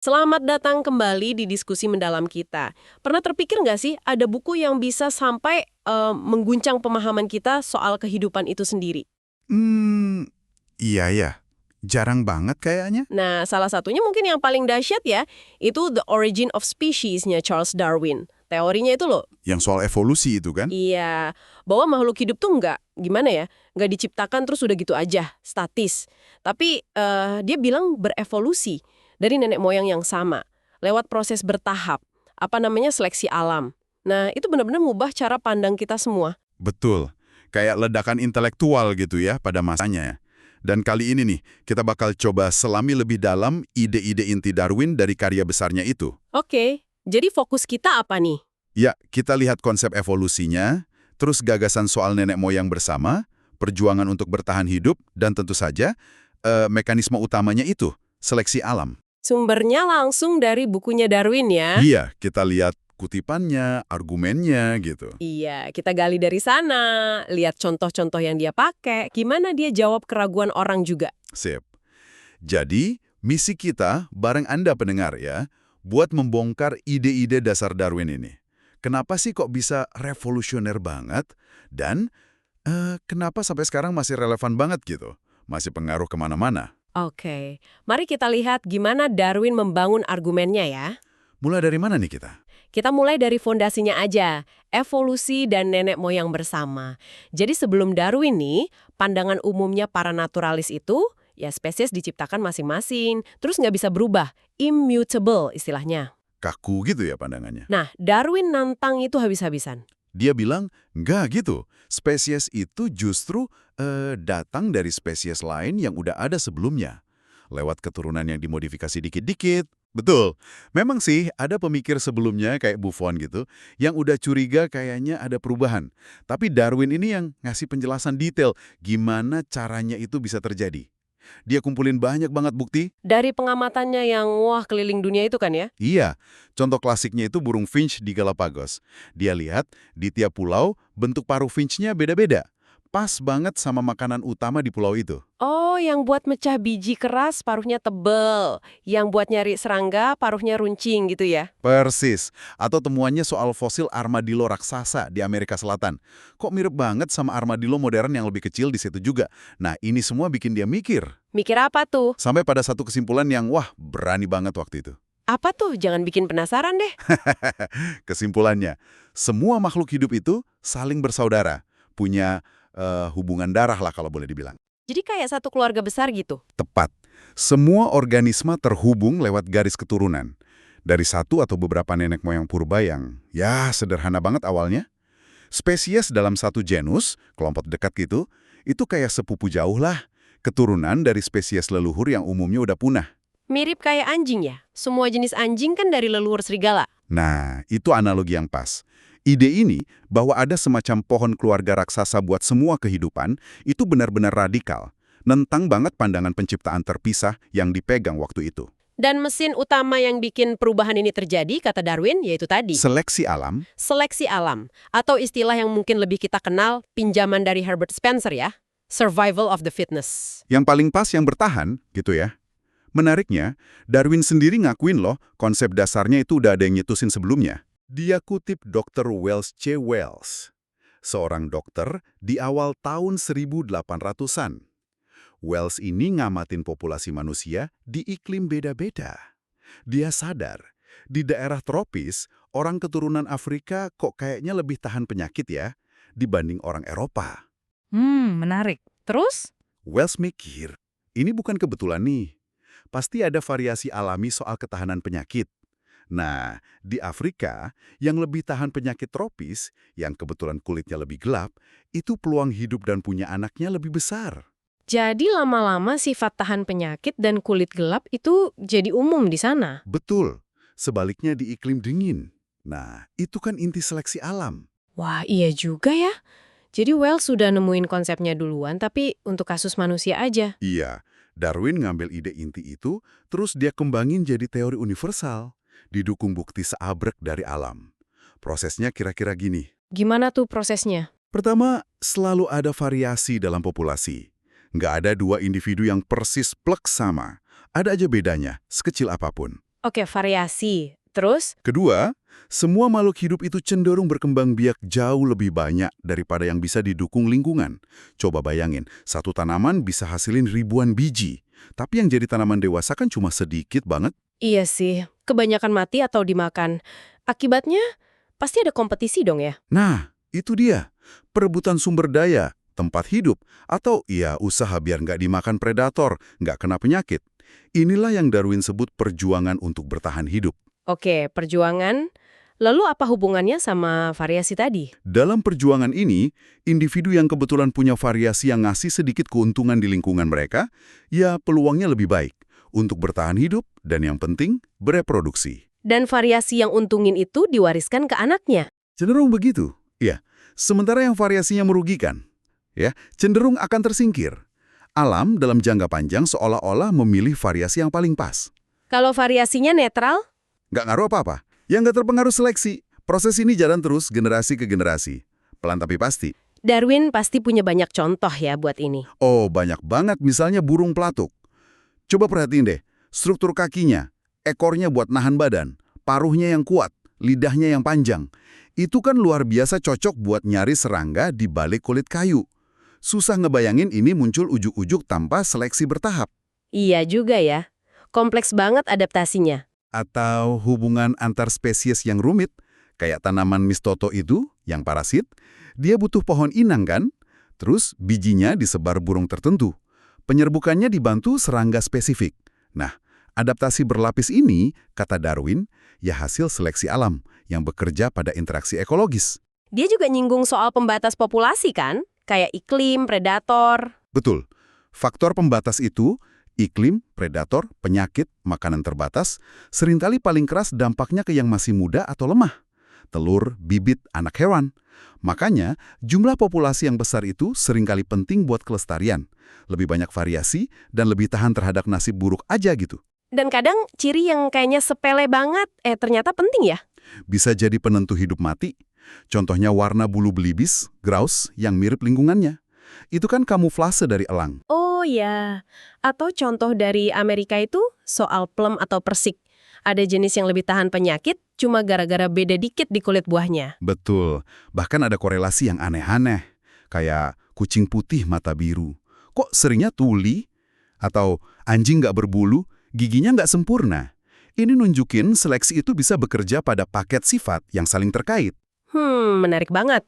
Selamat datang kembali di diskusi mendalam kita. Pernah terpikir nggak sih ada buku yang bisa sampai mengguncang pemahaman kita soal kehidupan itu sendiri? Hmm, iya ya. Jarang banget kayaknya. Nah, salah satunya mungkin yang paling dahsyat ya, itu The Origin of Species-nya Charles Darwin. Teorinya itu loh, Yang soal evolusi itu kan? iya, bahwa makhluk hidup tuh gimana ya, nggak diciptakan terus udah gitu aja, statis. Tapi dia bilang berevolusi dari nenek moyang yang sama, lewat proses bertahap, apa namanya seleksi alam. Nah, itu benar-benar mengubah cara pandang kita semua. Betul. Kayak ledakan intelektual gitu ya pada masanya. Dan kali ini nih, kita bakal coba selami lebih dalam ide-ide inti Darwin dari karya besarnya itu. Oke, jadi fokus kita apa nih? Ya, kita lihat konsep evolusinya, terus gagasan soal nenek moyang bersama, perjuangan untuk bertahan hidup, dan tentu saja, mekanisme utamanya itu, seleksi alam. Sumbernya langsung dari bukunya Darwin ya. Iya, kita lihat kutipannya, argumennya gitu. Iya, kita gali dari sana, lihat contoh-contoh yang dia pakai, gimana dia jawab keraguan orang juga. Sip. Jadi, misi kita, bareng Anda pendengar ya, buat membongkar ide-ide dasar Darwin ini. Kenapa sih kok bisa revolusioner banget? Dan kenapa sampai sekarang masih relevan banget gitu? Masih pengaruh kemana-mana? Oke, mari kita lihat gimana Darwin membangun argumennya ya. Mulai dari mana nih kita? Kita mulai dari fondasinya aja, evolusi dan nenek moyang bersama. Jadi sebelum Darwin nih, pandangan umumnya para naturalis itu, ya spesies diciptakan masing-masing, terus nggak bisa berubah, immutable istilahnya. Kaku gitu ya pandangannya. Nah, Darwin nantang itu habis-habisan. Dia bilang, enggak gitu. Spesies itu justru datang dari spesies lain yang udah ada sebelumnya. Lewat keturunan yang dimodifikasi dikit-dikit. Betul. Memang sih ada pemikir sebelumnya kayak Buffon gitu, yang udah curiga kayaknya ada perubahan. Tapi Darwin ini yang ngasih penjelasan detail gimana caranya itu bisa terjadi. Dia kumpulin banyak banget bukti. Dari pengamatannya yang wah keliling dunia itu kan ya? Iya, contoh klasiknya itu burung finch di Galapagos. Dia lihat di tiap pulau bentuk paruh finchnya beda-beda. Pas banget sama makanan utama di pulau itu. Oh, yang buat mecah biji keras paruhnya tebel. Yang buat nyari serangga paruhnya runcing gitu ya? Persis. Atau temuannya soal fosil armadillo raksasa di Amerika Selatan. Kok mirip banget sama armadillo modern yang lebih kecil di situ juga. Nah, ini semua bikin dia mikir. Mikir apa tuh? Sampai pada satu kesimpulan yang wah, berani banget waktu itu. Apa tuh? Jangan bikin penasaran deh. Kesimpulannya, semua makhluk hidup itu saling bersaudara. Punya hubungan darah lah kalau boleh dibilang. Jadi kayak satu keluarga besar gitu. Tepat. Semua organisme terhubung lewat garis keturunan. Dari satu atau beberapa nenek moyang purba yang, ya sederhana banget awalnya. Spesies dalam satu genus, kelompok dekat gitu, itu kayak sepupu jauh lah. Keturunan dari spesies leluhur yang umumnya udah punah. Mirip kayak anjing ya? Semua jenis anjing kan dari leluhur serigala. Nah, itu analogi yang pas. Ide ini, bahwa ada semacam pohon keluarga raksasa buat semua kehidupan, itu benar-benar radikal. Nentang banget pandangan penciptaan terpisah yang dipegang waktu itu. Dan mesin utama yang bikin perubahan ini terjadi, kata Darwin, yaitu tadi. Seleksi alam, Seleksi alam. Atau istilah yang mungkin lebih kita kenal, pinjaman dari Herbert Spencer ya. Survival of the fittest. yang paling pas yang bertahan, gitu ya. Menariknya, Darwin sendiri ngakuin loh, konsep dasarnya itu udah ada yang nyetusin sebelumnya. Dia kutip Dr. Wells C. Wells, seorang dokter di awal tahun 1800-an. Wells ini ngamatin populasi manusia di iklim beda-beda. Dia sadar, di daerah tropis, orang keturunan Afrika kok kayaknya lebih tahan penyakit ya, dibanding orang Eropa. Menarik. Terus? Wells mikir, ini bukan kebetulan nih. Pasti ada variasi alami soal ketahanan penyakit. Nah, di Afrika, yang lebih tahan penyakit tropis, yang kebetulan kulitnya lebih gelap, itu peluang hidup dan punya anaknya lebih besar. Jadi lama-lama sifat tahan penyakit dan kulit gelap itu jadi umum di sana. Betul, sebaliknya di iklim dingin. Nah, itu kan inti seleksi alam. Wah, iya juga ya. Jadi Wells sudah nemuin konsepnya duluan, tapi untuk kasus manusia aja. Iya, Darwin ngambil ide inti itu, terus dia kembangin jadi teori universal, didukung bukti seabrek dari alam. Prosesnya kira-kira gini. Gimana tuh prosesnya? Pertama, selalu ada variasi dalam populasi. Nggak ada dua individu yang persis plek sama. Ada aja bedanya, sekecil apapun. Oke, variasi. Terus? Kedua, semua makhluk hidup itu cenderung berkembang biak jauh lebih banyak daripada yang bisa didukung lingkungan. Coba bayangin, satu tanaman bisa hasilin ribuan biji, tapi yang jadi tanaman dewasa kan cuma sedikit banget. Iya sih, kebanyakan mati atau dimakan. Akibatnya, pasti ada kompetisi dong ya? Nah, itu dia. Perebutan sumber daya, tempat hidup, atau ya usaha biar nggak dimakan predator, nggak kena penyakit. Inilah yang Darwin sebut perjuangan untuk bertahan hidup. Oke, perjuangan. Lalu apa hubungannya sama variasi tadi? Dalam perjuangan ini, individu yang kebetulan punya variasi yang ngasih sedikit keuntungan di lingkungan mereka, ya peluangnya lebih baik untuk bertahan hidup dan yang penting, bereproduksi. Dan variasi yang untungin itu diwariskan ke anaknya. Cenderung begitu, ya. Sementara yang variasinya merugikan, ya, cenderung akan tersingkir. Alam dalam jangka panjang seolah-olah memilih variasi yang paling pas. Kalau variasinya netral? Nggak ngaruh apa-apa. Yang nggak terpengaruh seleksi. Proses ini jalan terus generasi ke generasi. Pelan tapi pasti. Darwin pasti punya banyak contoh ya buat ini. Oh, banyak banget misalnya burung pelatuk. Coba perhatiin deh, struktur kakinya, ekornya buat nahan badan, paruhnya yang kuat, lidahnya yang panjang. Itu kan luar biasa cocok buat nyari serangga di balik kulit kayu. Susah ngebayangin ini muncul ujuk-ujuk tanpa seleksi bertahap. Iya juga ya. Kompleks banget adaptasinya. Atau hubungan antar spesies yang rumit, kayak tanaman mistoto itu, yang parasit, dia butuh pohon inang kan? Terus bijinya disebar burung tertentu. Penyerbukannya dibantu serangga spesifik. Nah, adaptasi berlapis ini, kata Darwin, ya hasil seleksi alam yang bekerja pada interaksi ekologis. Dia juga nyinggung soal pembatas populasi kan? Kayak iklim, predator. Betul. Faktor pembatas itu, iklim, predator, penyakit, makanan terbatas, seringkali paling keras dampaknya ke yang masih muda atau lemah. Telur, bibit, anak hewan. Makanya, jumlah populasi yang besar itu seringkali penting buat kelestarian. Lebih banyak variasi dan lebih tahan terhadap nasib buruk aja gitu. Dan kadang ciri yang kayaknya sepele banget, ternyata penting ya? Bisa jadi penentu hidup mati. Contohnya warna bulu belibis, grouse, yang mirip lingkungannya. Itu kan kamuflase dari elang. Oh ya, atau contoh dari Amerika itu soal plum atau persik. Ada jenis yang lebih tahan penyakit, cuma gara-gara beda dikit di kulit buahnya. Betul. Bahkan ada korelasi yang aneh-aneh. Kayak kucing putih mata biru. Kok seringnya tuli? Atau anjing nggak berbulu, giginya nggak sempurna. Ini nunjukin seleksi itu bisa bekerja pada paket sifat yang saling terkait. Menarik banget.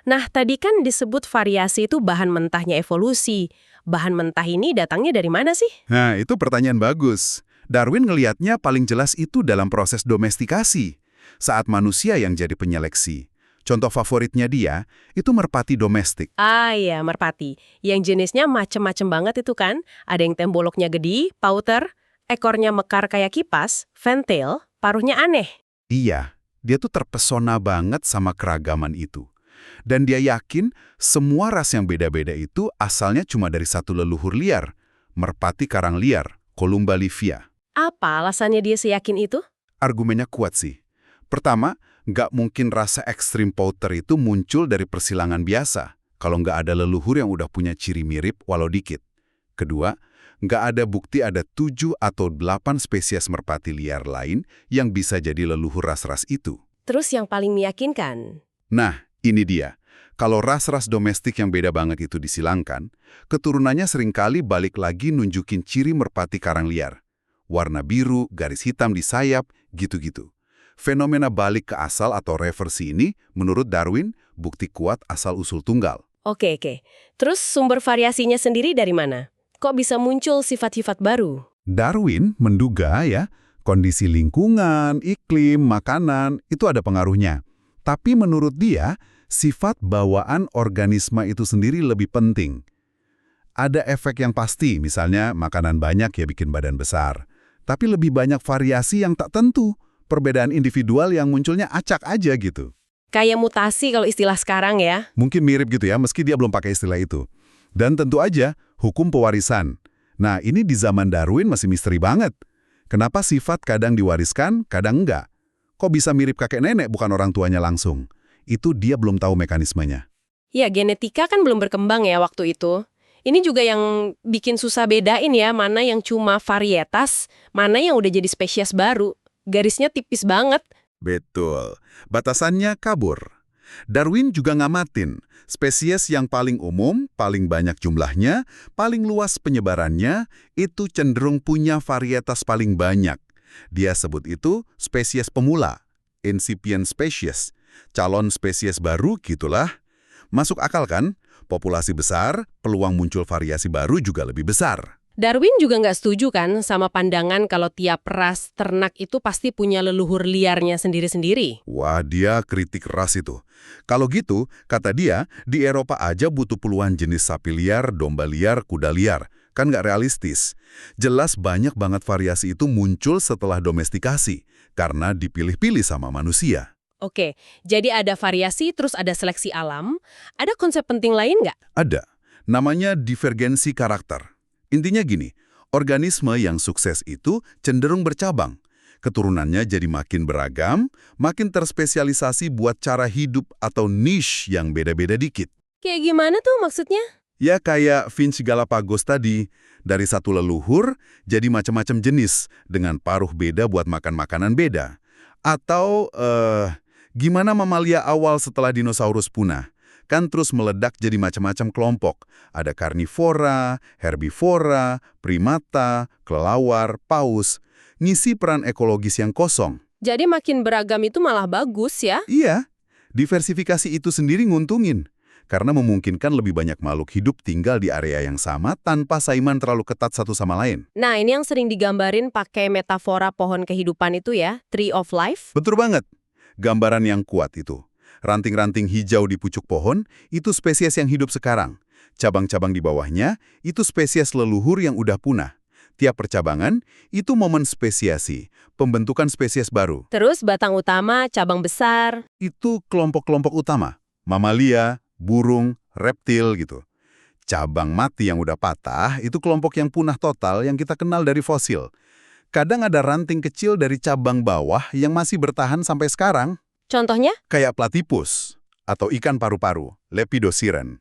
Nah, tadi kan disebut variasi itu bahan mentahnya evolusi. Bahan mentah ini datangnya dari mana sih? Nah, itu pertanyaan bagus. Darwin ngelihatnya paling jelas itu dalam proses domestikasi, saat manusia yang jadi penyeleksi. Contoh favoritnya dia, itu merpati domestik. Ah iya, merpati. Yang jenisnya macem-macem banget itu kan. Ada yang temboloknya gede, pauter, ekornya mekar kayak kipas, fantail, paruhnya aneh. Iya, dia tuh terpesona banget sama keragaman itu. Dan dia yakin semua ras yang beda-beda itu asalnya cuma dari satu leluhur liar, merpati karang liar, Columba livia. Apa alasannya dia seyakin itu? Argumennya kuat sih. Pertama, nggak mungkin rasa ekstrim pauter itu muncul dari persilangan biasa, kalau nggak ada leluhur yang udah punya ciri mirip walau dikit. Kedua, nggak ada bukti ada 7 atau 8 spesies merpati liar lain yang bisa jadi leluhur ras-ras itu. Terus yang paling meyakinkan? Nah, ini dia. Kalau ras-ras domestik yang beda banget itu disilangkan, keturunannya seringkali balik lagi nunjukin ciri merpati karang liar. Warna biru, garis hitam di sayap, gitu-gitu. Fenomena balik ke asal atau reversi ini, menurut Darwin, bukti kuat asal-usul tunggal. Oke. Terus sumber variasinya sendiri dari mana? Kok bisa muncul sifat-sifat baru? Darwin menduga ya, kondisi lingkungan, iklim, makanan, itu ada pengaruhnya. Tapi menurut dia, sifat bawaan organisme itu sendiri lebih penting. Ada efek yang pasti, misalnya makanan banyak ya bikin badan besar. Tapi lebih banyak variasi yang tak tentu, perbedaan individual yang munculnya acak aja gitu. Kayak mutasi kalau istilah sekarang ya. Mungkin mirip gitu ya, meski dia belum pakai istilah itu. Dan tentu aja, hukum pewarisan. Nah, ini di zaman Darwin masih misteri banget. Kenapa sifat kadang diwariskan, kadang enggak? Kok bisa mirip kakek nenek bukan orang tuanya langsung? Itu dia belum tahu mekanismenya. Ya, genetika kan belum berkembang ya waktu itu. Ini juga yang bikin susah bedain ya, mana yang cuma varietas, mana yang udah jadi spesies baru. garisnya tipis banget. Betul. Batasannya kabur. Darwin juga ngamatin spesies yang paling umum, paling banyak jumlahnya, paling luas penyebarannya, itu cenderung punya varietas paling banyak. Dia sebut itu spesies pemula, incipient species, calon spesies baru gitulah. Masuk akal kan? Populasi besar, peluang muncul variasi baru juga lebih besar. Darwin juga nggak setuju kan sama pandangan kalau tiap ras ternak itu pasti punya leluhur liarnya sendiri-sendiri. Wah, dia kritik ras itu. Kalau gitu, kata dia, di Eropa aja butuh puluhan jenis sapi liar, domba liar, kuda liar. Kan nggak realistis. Jelas banyak banget variasi itu muncul setelah domestikasi, karena dipilih-pilih sama manusia. Oke, jadi ada variasi terus ada seleksi alam. Ada konsep penting lain nggak? Ada. Namanya divergensi karakter. Intinya gini, organisme yang sukses itu cenderung bercabang. Keturunannya jadi makin beragam, makin terspesialisasi buat cara hidup atau niche yang beda-beda dikit. Kayak gimana tuh maksudnya? Ya kayak Finch Galapagos tadi, dari satu leluhur jadi macam-macam jenis dengan paruh beda buat makan makanan beda. Atau gimana mamalia awal setelah dinosaurus punah? Kan terus meledak jadi macam-macam kelompok. Ada karnivora, herbivora, primata, kelelawar, paus. Ngisi peran ekologis yang kosong. Jadi makin beragam itu malah bagus ya? Iya, diversifikasi itu sendiri nguntungin. Karena memungkinkan lebih banyak makhluk hidup tinggal di area yang sama tanpa saiman terlalu ketat satu sama lain. Nah, ini yang sering digambarin pakai metafora pohon kehidupan itu ya, Tree of Life. Betul banget. Gambaran yang kuat itu. Ranting-ranting hijau di pucuk pohon, itu spesies yang hidup sekarang. Cabang-cabang di bawahnya, itu spesies leluhur yang udah punah. Tiap percabangan, itu momen spesiasi, pembentukan spesies baru. Terus batang utama, cabang besar. Itu kelompok-kelompok utama. Mamalia, burung, reptil gitu. Cabang mati yang udah patah, itu kelompok yang punah total yang kita kenal dari fosil. Kadang ada ranting kecil dari cabang bawah yang masih bertahan sampai sekarang. Contohnya? Kayak platypus atau ikan paru-paru, Lepidosiren.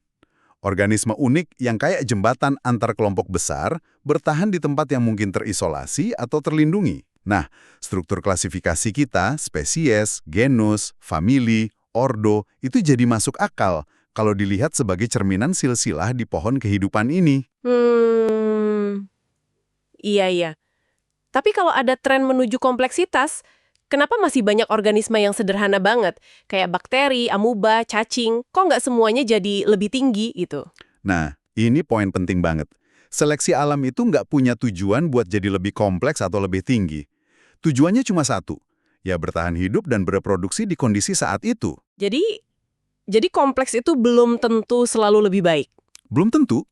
Organisme unik yang kayak jembatan antar kelompok besar bertahan di tempat yang mungkin terisolasi atau terlindungi. Nah, struktur klasifikasi kita, spesies, genus, famili, ordo, itu jadi masuk akal kalau dilihat sebagai cerminan silsilah di pohon kehidupan ini. Iya. Tapi kalau ada tren menuju kompleksitas, kenapa masih banyak organisme yang sederhana banget? Kayak bakteri, amuba, cacing, kok nggak semuanya jadi lebih tinggi gitu? Nah, ini poin penting banget. Seleksi alam itu nggak punya tujuan buat jadi lebih kompleks atau lebih tinggi. Tujuannya cuma satu, ya bertahan hidup dan bereproduksi di kondisi saat itu. Jadi kompleks itu belum tentu selalu lebih baik. Belum tentu.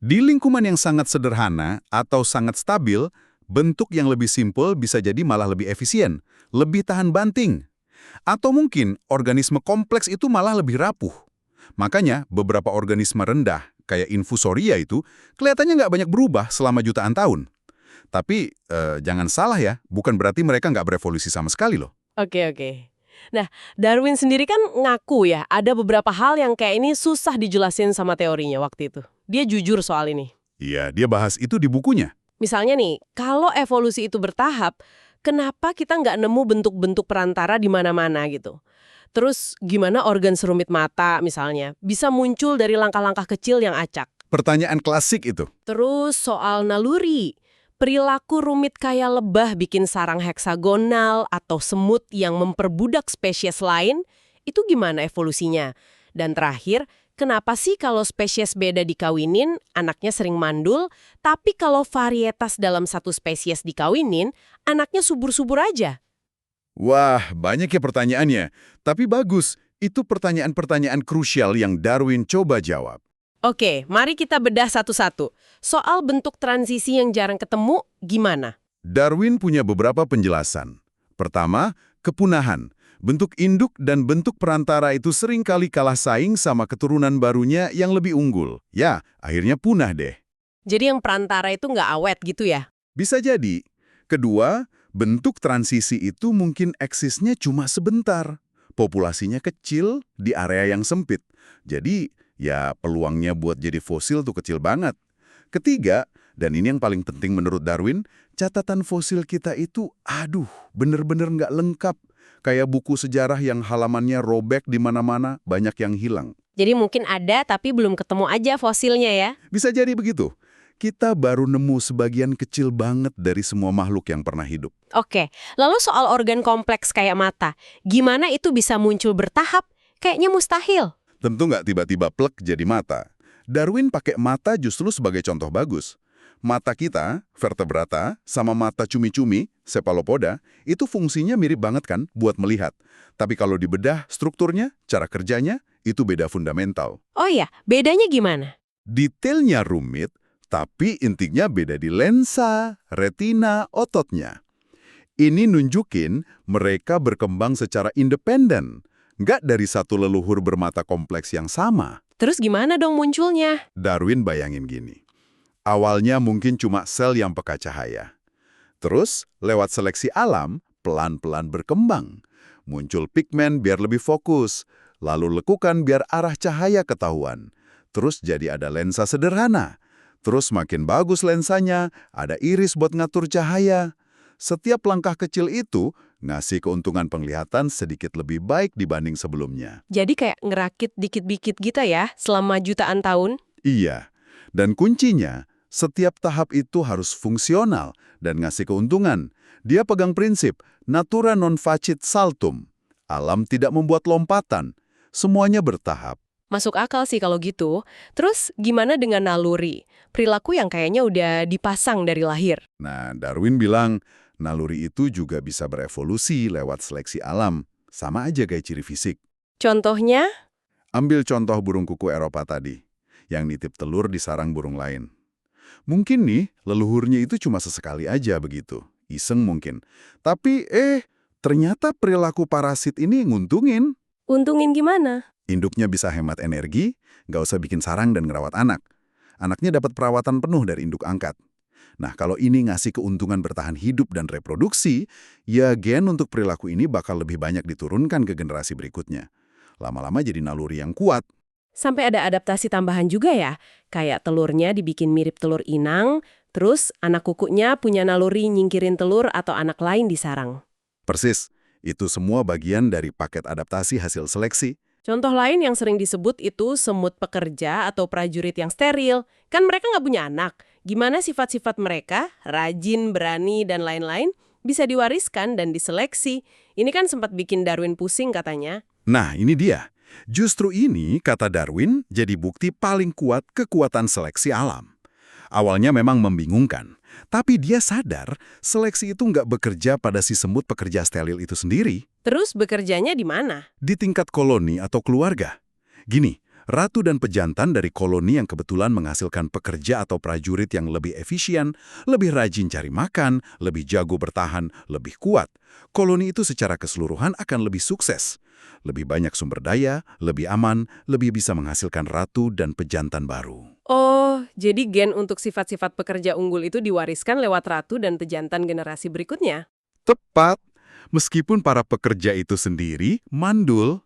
Di lingkungan yang sangat sederhana atau sangat stabil, bentuk yang lebih simpel bisa jadi malah lebih efisien, lebih tahan banting. Atau mungkin organisme kompleks itu malah lebih rapuh. Makanya beberapa organisme rendah, kayak infusoria itu, kelihatannya nggak banyak berubah selama jutaan tahun. Tapi jangan salah ya, bukan berarti mereka nggak berevolusi sama sekali loh. Oke. Nah, Darwin sendiri kan ngaku ya, ada beberapa hal yang kayak ini susah dijelasin sama teorinya waktu itu. Dia jujur soal ini. Iya, dia bahas itu di bukunya. Misalnya nih, kalau evolusi itu bertahap, kenapa kita nggak nemu bentuk-bentuk perantara di mana-mana gitu? Terus gimana organ serumit mata misalnya bisa muncul dari langkah-langkah kecil yang acak? Pertanyaan klasik itu. Terus soal naluri, perilaku rumit kayak lebah bikin sarang heksagonal atau semut yang memperbudak spesies lain, itu gimana evolusinya? Dan terakhir, kenapa sih kalau spesies beda dikawinin, anaknya sering mandul, tapi kalau varietas dalam satu spesies dikawinin, anaknya subur-subur aja? Wah, banyak ya pertanyaannya. Tapi bagus, itu pertanyaan-pertanyaan krusial yang Darwin coba jawab. Oke, mari kita bedah satu-satu. Soal bentuk transisi yang jarang ketemu, gimana? Darwin punya beberapa penjelasan. Pertama, kepunahan. Bentuk induk dan bentuk perantara itu sering kali kalah saing sama keturunan barunya yang lebih unggul. Ya, akhirnya punah deh. Jadi yang perantara itu nggak awet gitu ya? Bisa jadi. Kedua, bentuk transisi itu mungkin eksisnya cuma sebentar. Populasinya kecil di area yang sempit. Jadi, ya peluangnya buat jadi fosil tuh kecil banget. Ketiga, Dan ini yang paling penting menurut Darwin, catatan fosil kita itu, bener-bener nggak lengkap. Kayak buku sejarah yang halamannya robek di mana-mana, banyak yang hilang. Jadi mungkin ada tapi belum ketemu aja fosilnya ya? Bisa jadi begitu. Kita baru nemu sebagian kecil banget dari semua makhluk yang pernah hidup. Oke, lalu soal organ kompleks kayak mata, gimana itu bisa muncul bertahap? Kayaknya mustahil. Tentu nggak tiba-tiba plek jadi mata. Darwin pakai mata justru sebagai contoh bagus. Mata kita, vertebrata, sama mata cumi-cumi, cephalopoda, itu fungsinya mirip banget kan buat melihat. Tapi kalau dibedah strukturnya, cara kerjanya, itu beda fundamental. Oh iya, bedanya gimana? Detailnya rumit, tapi intinya beda di lensa, retina, ototnya. Ini nunjukin mereka berkembang secara independen, nggak dari satu leluhur bermata kompleks yang sama. Terus gimana dong munculnya? Darwin bayangin gini. Awalnya mungkin cuma sel yang peka cahaya. Terus, lewat seleksi alam, pelan-pelan berkembang. Muncul pigmen biar lebih fokus, lalu lekukan biar arah cahaya ketahuan. Terus jadi ada lensa sederhana. Terus makin bagus lensanya, ada iris buat ngatur cahaya. Setiap langkah kecil itu ngasih keuntungan penglihatan sedikit lebih baik dibanding sebelumnya. Jadi kayak ngerakit dikit-dikit gitu ya, selama jutaan tahun? Iya, dan kuncinya, setiap tahap itu harus fungsional dan ngasih keuntungan. Dia pegang prinsip, natura non facit saltum. Alam tidak membuat lompatan, semuanya bertahap. Masuk akal sih kalau gitu. Terus gimana dengan naluri? Perilaku yang kayaknya udah dipasang dari lahir. Nah, Darwin bilang, naluri itu juga bisa berevolusi lewat seleksi alam. Sama aja kayak ciri fisik. Contohnya? Ambil contoh burung kuku Eropa tadi, yang nitip telur di sarang burung lain. Mungkin nih, leluhurnya itu cuma sesekali aja begitu. Iseng mungkin. Tapi, ternyata perilaku parasit ini nguntungin. Untungin gimana? Induknya bisa hemat energi, nggak usah bikin sarang dan ngerawat anak. Anaknya dapat perawatan penuh dari induk angkat. Nah, kalau ini ngasih keuntungan bertahan hidup dan reproduksi, ya gen untuk perilaku ini bakal lebih banyak diturunkan ke generasi berikutnya. Lama-lama jadi naluri yang kuat. Sampai ada adaptasi tambahan juga ya? Kayak telurnya dibikin mirip telur inang, terus anak kukunya punya naluri nyingkirin telur atau anak lain di sarang. Persis, itu semua bagian dari paket adaptasi hasil seleksi. Contoh lain yang sering disebut itu semut pekerja atau prajurit yang steril. Kan mereka nggak punya anak. Gimana sifat-sifat mereka, rajin, berani, dan lain-lain, bisa diwariskan dan diseleksi. Ini kan sempat bikin Darwin pusing katanya. Nah, ini dia. Justru ini, kata Darwin, jadi bukti paling kuat kekuatan seleksi alam. Awalnya memang membingungkan, tapi dia sadar seleksi itu nggak bekerja pada si semut pekerja steril itu sendiri. Terus bekerjanya di mana? Di tingkat koloni atau keluarga. Gini, ratu dan pejantan dari koloni yang kebetulan menghasilkan pekerja atau prajurit yang lebih efisien, lebih rajin cari makan, lebih jago bertahan, lebih kuat. Koloni itu secara keseluruhan akan lebih sukses. Lebih banyak sumber daya, lebih aman, lebih bisa menghasilkan ratu dan pejantan baru. Oh, jadi gen untuk sifat-sifat pekerja unggul itu diwariskan lewat ratu dan pejantan generasi berikutnya? Tepat. Meskipun para pekerja itu sendiri mandul.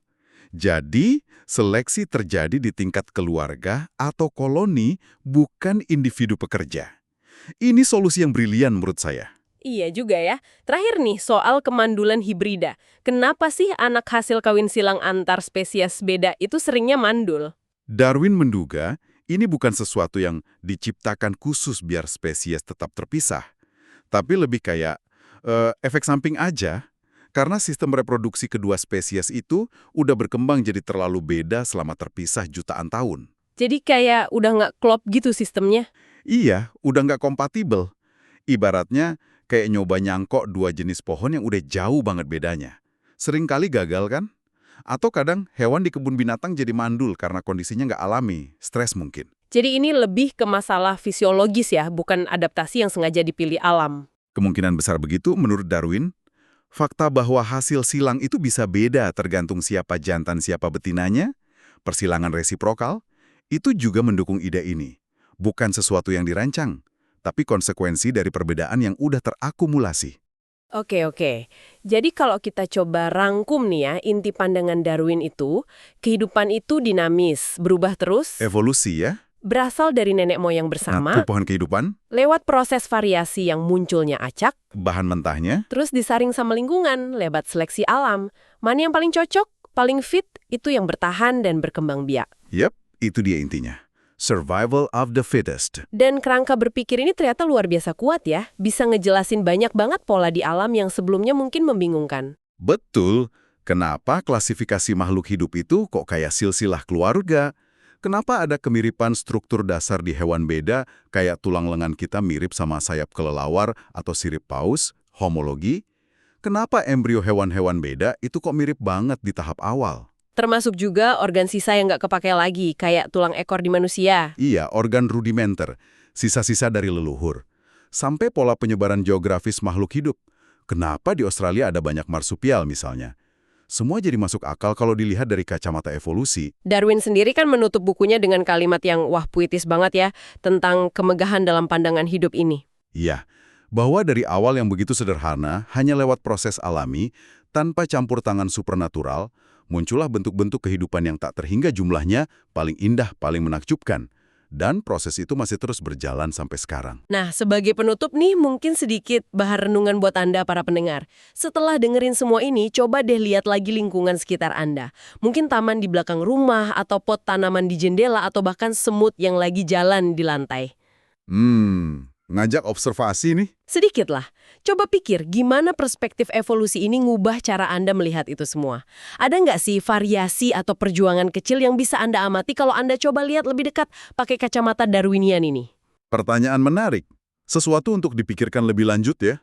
Jadi, seleksi terjadi di tingkat keluarga atau koloni, bukan individu pekerja. Ini solusi yang brilian menurut saya. Iya juga ya. Terakhir nih, soal kemandulan hibrida. Kenapa sih anak hasil kawin silang antar spesies beda itu seringnya mandul? Darwin menduga ini bukan sesuatu yang diciptakan khusus biar spesies tetap terpisah. Tapi lebih kayak efek samping aja. Karena sistem reproduksi kedua spesies itu udah berkembang jadi terlalu beda selama terpisah jutaan tahun. Jadi kayak udah nggak klop gitu sistemnya? Iya, udah nggak kompatibel. Ibaratnya kayak nyoba nyangkok dua jenis pohon yang udah jauh banget bedanya. Sering kali gagal kan? Atau kadang hewan di kebun binatang jadi mandul karena kondisinya nggak alami, stres mungkin. Jadi ini lebih ke masalah fisiologis ya, bukan adaptasi yang sengaja dipilih alam. Kemungkinan besar begitu menurut Darwin. Fakta bahwa hasil silang itu bisa beda tergantung siapa jantan siapa betinanya, persilangan resiprokal, itu juga mendukung ide ini. Bukan sesuatu yang dirancang, tapi konsekuensi dari perbedaan yang udah terakumulasi. Oke. Jadi kalau kita coba rangkum nih ya, inti pandangan Darwin itu, kehidupan itu dinamis, berubah terus. Evolusi ya? berasal dari nenek moyang Nah, bersama, tuh pohon kehidupan, lewat proses variasi yang munculnya acak, bahan mentahnya, terus disaring sama lingkungan lewat seleksi alam. Mana yang paling cocok, paling fit, itu yang bertahan dan berkembang biak. yep, itu dia intinya. Survival of the fittest. Dan kerangka berpikir ini ternyata luar biasa kuat ya, bisa ngejelasin banyak banget pola di alam yang sebelumnya mungkin membingungkan. Betul. Kenapa klasifikasi makhluk hidup itu kok kayak silsilah keluarga? Kenapa ada kemiripan struktur dasar di hewan beda, kayak tulang lengan kita mirip sama sayap kelelawar atau sirip paus, homologi? Kenapa embrio hewan-hewan beda itu kok mirip banget di tahap awal? Termasuk juga organ sisa yang nggak kepake lagi, kayak tulang ekor di manusia. Iya, organ rudimenter, sisa-sisa dari leluhur. Sampai pola penyebaran geografis makhluk hidup. Kenapa di Australia ada banyak marsupial misalnya? Semua jadi masuk akal kalau dilihat dari kacamata evolusi. Darwin sendiri kan menutup bukunya dengan kalimat yang wah puitis banget ya, tentang kemegahan dalam pandangan hidup ini. Iya, bahwa dari awal yang begitu sederhana, hanya lewat proses alami, tanpa campur tangan supernatural, muncullah bentuk-bentuk kehidupan yang tak terhingga jumlahnya, paling indah, paling menakjubkan. Dan proses itu masih terus berjalan sampai sekarang. Nah, sebagai penutup nih, mungkin sedikit bahan renungan buat Anda para pendengar. Setelah dengerin semua ini, coba deh lihat lagi lingkungan sekitar Anda. Mungkin taman di belakang rumah, atau pot tanaman di jendela, atau bahkan semut yang lagi jalan di lantai. Ngajak observasi nih. Sedikit lah. Coba pikir gimana perspektif evolusi ini ngubah cara Anda melihat itu semua. Ada nggak sih variasi atau perjuangan kecil yang bisa Anda amati kalau Anda coba lihat lebih dekat pakai kacamata Darwinian ini? Pertanyaan menarik. Sesuatu untuk dipikirkan lebih lanjut ya.